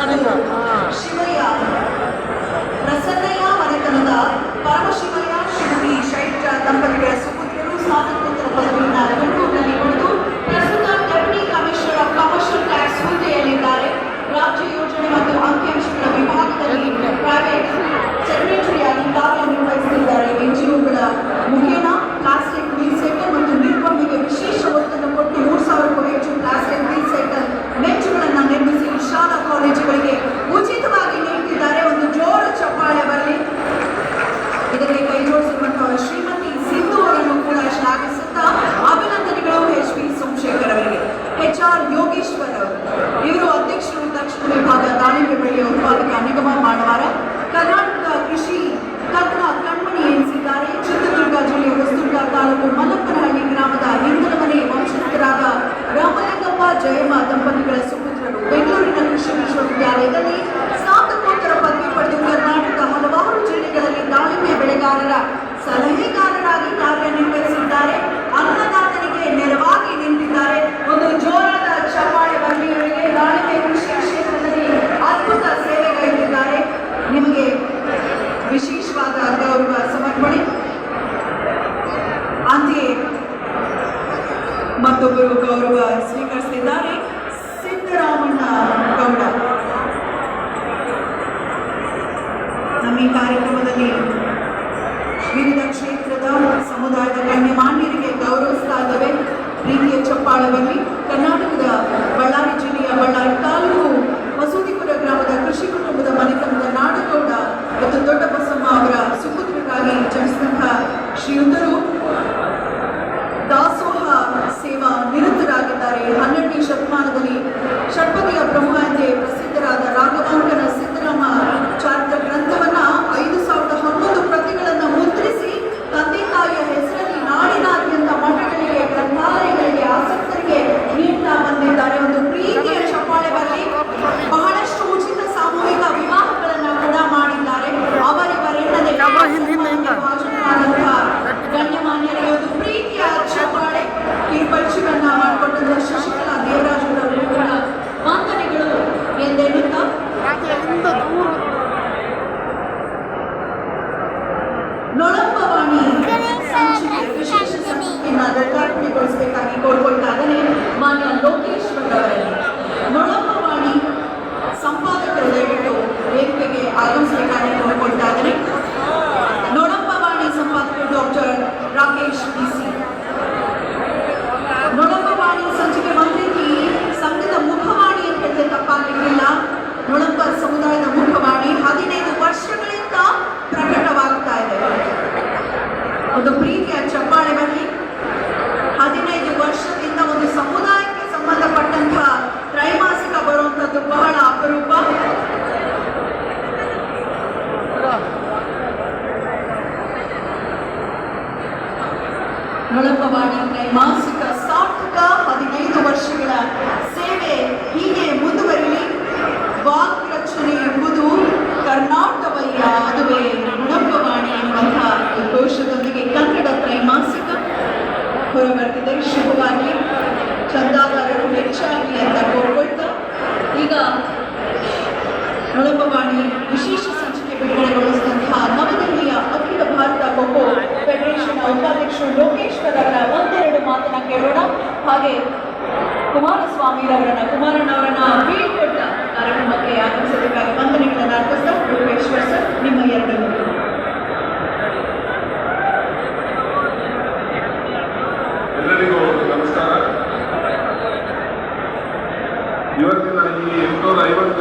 ಶಿವಯ್ಯ ಪ್ರಸನ್ನಯ್ಯ ಮನೆತನದ ಪರಮಶಿವಯ್ಯ ಶ್ರೀಮತಿ ಶೈತ್ರ ದಂಪತಿಗಳ ಸುಪುತ್ರರು ಸ್ನಾತಕೋತ್ತರ ಪದವಿಯನ್ನು ಬೆಂಗಳೂರಿನಲ್ಲಿ ಪಡೆದು ಪ್ರಸ್ತುತ deputy commissioner of commercial tax ಹುದ್ದೆಯಲ್ಲಿದ್ದಾರೆ. ರಾಜ್ಯ ಯೋಜನೆ ಮತ್ತು ಅಂಕಿಅಂಶಗಳ ವಿಭಾಗದಲ್ಲಿ ಪ್ರೈವೇಟ್ ಸೆಕ್ರೆಟರಿಯಾಗಿ ಕಾರ್ಯನಿರ್ವಹಿಸುತ್ತಿದ್ದಾರೆ. ಎನ್ಜಿಒಗಳ ಮುಖೇನ ಪ್ಲಾಸ್ಟಿಕ್ ರೀಸೈಕಲ್ ಮತ್ತು ನಿರ್ವಹಣೆಗೆ ವಿಶೇಷ ಒತ್ತನ್ನು ಕೊಟ್ಟು 3,000ಕ್ಕೂ ಹೆಚ್ಚು ಪ್ಲಾಸ್ಟಿಕ್ ರೀಸೈಕಲ್ ಬೆಂಚುಗಳನ್ನು ನಿರ್ಮಿಸಿ ಶಾಲಾ ಕಾಲೇಜುಗಳಿಗೆ ಉಚಿತವಾಗಿ ನೀಡುತ್ತಿದ್ದಾರೆ. ಒಂದು ಜೋರು ಚಪ್ಪಾಳೆ ಬರಲಿ. ಇದಕ್ಕೆ ಕೈ ಜೋಡಿಸಿರುವಂತಹ ಶ್ರೀಮತಿ ಸಿಂಧು ಅವರನ್ನು ಕೂಡ ಶ್ಲಾಘಿಸುತ್ತಾ ಅಭಿನಂದನೆಗಳು ಎಚ್ ಪಿ ಸೋಮಶೇಖರ್ ಅವರಿಗೆ. HR ಯೋಗೇಶ್ವರ್ ಅವರು ಇವರು ಅಧ್ಯಕ್ಷರು ದಕ್ಷಿಣ ವಿಭಾಗ ದಾಳಿಂಬೆ ಬೆಳೆಯ ಉತ್ಪಾದಕ ನಿಗಮ ಮಾಡವಾರ. ಕರ್ನಾಟಕದ ಕೃಷಿ ತಜ್ಞ ಕಣ್ಮಣಿ ಎನಿಸಿದ್ದಾರೆ. ಚಿತ್ರದುರ್ಗ ಜಿಲ್ಲೆಯ ಹೊಸದುರ್ಗ ತಾಲೂಕು ಮಲ್ಲಪ್ಪನಹಳ್ಳಿ ಗ್ರಾಮದ ಹಿಂದಲ ಮನೆ ವಂಶಸ್ಥರಾದ ರಾಮಲಿಂಗಪ್ಪ ಜಯಮ್ಮ ದಂಪತಿಗಳ ಸುಪುತ್ರರು. ಬೆಂಗಳೂರಿನ ಕೃಷಿ ವಿಶ್ವವಿದ್ಯಾಲಯದಲ್ಲಿ ಸ್ನಾತಕೋತ್ತರ ಪದವಿ ಪಡೆದು ಕರ್ನಾಟಕದ ಹಲವಾರು ಜಿಲ್ಲೆಗಳಲ್ಲಿ ದಾಳಿಂಬೆ ಬೆಳೆಗಾರರ ಸಲಹೆಗಾರರಾಗಿ ಕಾರ್ಯನಿರ್ವಹಿಸಿದ್ದಾರೆ. ಅನ್ನದಾತನಿಗೆ ನೆರವಾಗಿ ನಿಂತಿದ್ದಾರೆ. ಒಂದು ಜೋರಾದ ಚಪ್ಪಾಳೆ ಬರಲಿ ಇವರಿಗೆ. ದಾಳಿಂಬೆ ಕೃಷಿ ಕ್ಷೇತ್ರದಲ್ಲಿ ಅದ್ಭುತ ಸೇವೆಗೈದಿದ್ದಾರೆ. ನಿಮಗೆ ವಿಶೇಷವಾದ ಗೌರವ ಸಮರ್ಪಣೆ. ಅಂತೆಯೇ ಮತ್ತೊಬ್ಬರು ಗೌರವ ಸ್ವೀಕರಿಸಿದ್ದಾರೆ. ಸಿದ್ದರಾಮಣ್ಣ ಗೌಡ ನಮ್ಮ ಈ ಕಾರ್ಯಕ್ರಮದಲ್ಲಿ ವಿವಿಧ ಕ್ಷೇತ್ರದ ಸಮುದಾಯದ ಗಣ್ಯಮಾನ್ಯರಿಗೆ ಗೌರವಿಸ್ತಾ ಇದ್ದೇವೆ. ಪ್ರೀತಿಯ ಚಪ್ಪಾಳೆ ಬರಲಿ. ಕರ್ನಾಟಕದ ಬಳ್ಳಾರಿ ಜಿಲ್ಲೆಯ ಬಳ್ಳಾರಿ ತಾಲೂಕು ಮಸೂದಿಪುರ ಗ್ರಾಮದ ಕೃಷಿ ಕುಟುಂಬದ ಮನೆತನದ ನಾಡಗೌಡ ಮತ್ತು ದೊಡ್ಡ ಬಸಮ್ಮ ಅವರ ಸುಪುತ್ರರಾಗಿ ಜನಿಸಿದಂತಹ ಶ್ರೀಯುತರು ದಾಸೋಹ ಸೇವಾ ನಿರತರಾಗಿದ್ದಾರೆ. 12ನೇ ಶತಮಾನದಲ್ಲಿ ಷಟ್ಪದಿಯ ಬ್ರಹ್ಮ ಎಂದೇ ಪ್ರಸಿದ್ಧರಾದ ರಾಘವಾಂಕನ ಸಿದ್ದರಾಮ ಚಾರಿತ್ರ ಗ್ರಂಥವನ್ನ 5,011 ಪ್ರತಿಗಳನ್ನು ಮುದ್ರಿಸಿ ತಂದೆ ತಾಯಿಯ ಹೆಸರಲ್ಲಿ ನಾಡಿನಾದ್ಯಂತ ಮಠಗಳಿಗೆ ಗ್ರಂಥಾಲಯಗಳಿಗೆ ಆಸಕ್ತರಿಗೆ ನೀಡ್ತಾ ಬಂದಿದ್ದಾರೆ. ಒಂದು ಪ್ರೀತಿಯ ಚಪ್ಪಾಳೆ ಬರಲಿ. ಬಹಳಷ್ಟು ಉಚಿತ ಸಾಮೂಹಿಕ ವಿವಾಹಗಳನ್ನ ಕೂಡ ಮಾಡಿದ್ದಾರೆ. ಅವರಿವರೆನ್ನದೇ ಗಣ್ಯಮಾನ್ಯರಿಗೆ ಒಂದು ಪ್ರೀತಿಯ ಚಪ್ಪಾಳೆ. ಕಿರುಪರಿಚಯವನ್ನ ಮಾಡಿಕೊಟ್ಟಂತಹ ಶಶಿಕಲಾ ದೇವರಾಜ್ ಅವರಿಗೂ ಕೂಡ ವಂದನೆಗಳು ಎಂದೆನ್ನುತ್ತಾ ನೊಳಂಬವಾಣಿ ಸಂಚಿಕೆ ವಿಶೇಷ ಸಂಚಿಕೆಯನ್ನು ಲೋಕಾರ್ಪಣೆಗೊಳಿಸಬೇಕಾಗಿ ಕೋರ್ಕೊಳ್ತಾ ಇದ್ದೇನೆ ಮಾನ್ಯ ಲೋಕೇಶ್ವರ್ ಅವರಲ್ಲಿ. ನೊಳಂಬವಾಣಿ ಸಂಪಾದಕರು ದಯವಿಟ್ಟು ವೇದಿಕೆಗೆ ಆಗಮಿಸಬೇಕಾಗಿ ಕೋರ್ಕೊಳ್ತಾ ಇದ್ದೇನೆ. ನೊಳಂಬವಾಣಿ ಸಂಪಾದಕರು ಡಾಕ್ಟರ್ ರಾಕೇಶ್ BC. ನೊಳಂಬವಾಣಿ ಸಂಚಿಕೆ ಒಂದು ರೀತಿ ಸಂಘದ ಮುಖವಾಣಿ ಅಂತ ಹೇಳಿದ್ರೆ ತಪ್ಪಾಗಲಿಕ್ಕಿಲ್ಲ. ನೊಳಂಬ ಸಮುದಾಯದ ಮುಖವಾಣಿ 15 ವರ್ಷಗಳಿಂದ ಪ್ರಕಟವಾಗ್ತಾ ಇದೆ. ಒಂದು ಪ್ರೀತಿಯ ಚಪ್ಪಾಳೆ ಬರಲಿ. 15 ವರ್ಷದಿಂದ ಒಂದು ಸಮುದಾಯಕ್ಕೆ ಸಂಬಂಧಪಟ್ಟಂತಹ ತ್ರೈಮಾಸಿಕ ಬರುವಂಥದ್ದು ಬಹಳ ಅಪರೂಪ. ನೊಳಂಬವಾಣಿ ತ್ರೈಮಾಸಿಕ ಸಾರ್ಥಕ 15 ವರ್ಷಗಳ ಸೇವೆ ಹೀಗೆ ಮುಂದುವರಿಲಿ. ವಾಗ್ರಚನೆ ಎಂಬುದು ಕರ್ನಾಟಕವಯ್ಯ, ಅದುವೇ ನೊಳಂಬವಾಣಿ ಎನ್ನುವಂತಹ ಘೋಷದೊಂದಿಗೆ ಕನ್ನಡ ತ್ರೈಮಾಸಿಕ ಹೊರಬರ್ತಿದೆ. ಶುಭವಾಗಿ ಚಂದಾದಾರರು ಹೆಚ್ಚಾಗಲಿ ಅಂತ ಕೋರ್ಕೊಳ್ತಾ ಈಗ ನೊಳಂಬವಾಣಿ ವಿಶೇಷ ಸಂಚಿಕೆ ಬಿಡುಗಡೆಗೊಳಿಸಿದಂತಹ ನವದೆಹಲಿಯ ಅಖಿಲ ಭಾರತ ಖೋಖೋ ಫೆಡರೇಷನ್ ಉಪಾಧ್ಯಕ್ಷರು ಲೋಕೇಶ್ವರ್ ಅವರ ಒಂದೆರಡು ಮಾತನ್ನ ಕೇಳೋಣ. ಹಾಗೆ ಕುಮಾರಣ್ಣವರನ್ನ ಬೀಳ್ಕೊಟ್ಟ ಕಾರ್ಯಕ್ರಮಕ್ಕೆ ಆಗಮಿಸಬೇಕಾಗಿ ವಂದನೆಗಳನ್ನು ಅರ್ಪಿಸ್ತಾ ಲೋಕೇಶ್ವರ್ ಸರ್ ನಿಮ್ಮ 2 ನಿಮಿಷ. ಎಲ್ಲರಿಗೂ ನಮಸ್ಕಾರ. ಇವತ್ತಿನ ಈ 850